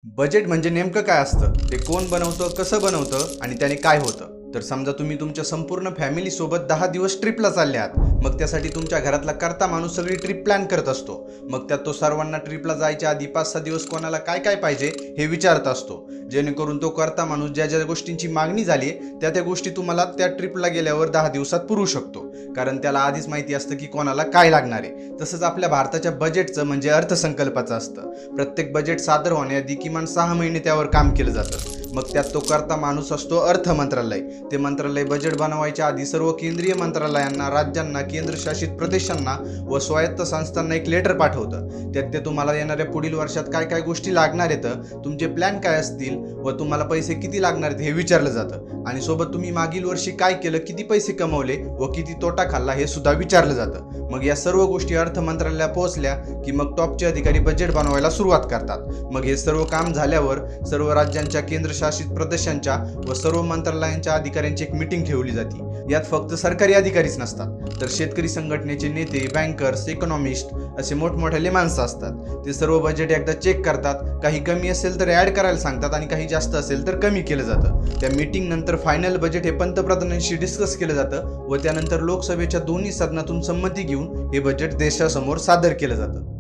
Budget म्हणजे नेमकं काय असतं, ते कोण बनवतं, कसं बनवतं आणि त्याने काय होतं? तर समजा तुम्ही तुमच्या संपूर्ण फॅमिली सोबत 10 दिवस ट्रिपला चालले आहात. मग त्यासाठी तुमच्या घरातला कर्ता माणूस सगळी ट्रिप प्लॅन करत असतो. मग त्यात तो सर्वांना ट्रिपला जायच्या आधी 5-6 दिवस कोणाला काय काय पाहिजे हे विचारत असतो. जेणेकरून तो कर्ता माणूस ज्या ज्या गोष्टींची मागणी झाली त्या त्या गोष्टी तुम्हाला त्या ट्रिपला गेल्यावर 10 दिवसात पुरवू शकतो. कारण त्याला आधीच माहिती असतं की कोणाला काय लागणार आहे. तसंच आपल्या भारताच्या बजेटचं म्हणजे अर्थसंकल्पाचं असतं. प्रत्येक बजेट सादर होण्याआधी किमान 6 महिने त्यावर काम केलं जातं. मग त्यात तो करता माणूस असतो अर्थ मंत्रालय. ते मंत्रालय बजेट बनवायच्या आधी सर्व केंद्रीय मंत्रालयांना, राज्यांना, केंद्रशासित प्रदेशांना व स्वायत्त संस्थांना एक लेटर पाठवतं. त्यात ते तुम्हाला येणाऱ्या पुढील वर्षात काय काय गोष्टी लागणार आहेत, तुमचे प्लॅन काय असतील व तुम्हाला पैसे किती लागणार आहेत हे विचारलं जातं. आणि सोबत तुम्ही मागील वर्षी काय केलं, किती पैसे कमवले व किती तोटा खाल्ला हे सुद्धा विचारलं जातं. मग या सर्व गोष्टी अर्थ मंत्रालयाला पोहोचल्या की मग टॉपचे अधिकारी बजेट बनवायला सुरुवात करतात. मग हे सर्व काम झाल्यावर सर्व राज्यांच्या, केंद्रशासित प्रदेशांच्या व सर्व मंत्रालयांच्या अधिकाऱ्यांची एक मीटिंग ठेवली जाते. यात फक्त सरकारी अधिकारीच नसतात, तर शेतकरी संघटनेचे नेते, बँकर्स, इकॉनॉमिस्ट असे मोठमोठ्याले माणसं असतात. ते सर्व बजेट एकदा चेक करतात. काही कमी असेल तर ॲड करायला सांगतात आणि काही जास्त असेल तर कमी केलं जातं. त्या मीटिंग नंतर फायनल बजेट हे पंतप्रधानांशी डिस्कस केलं जातं व त्यानंतर लोकसभेच्या दोन्ही सदनातून संमती घेऊन हे बजेट देशासमोर सादर केलं जातं.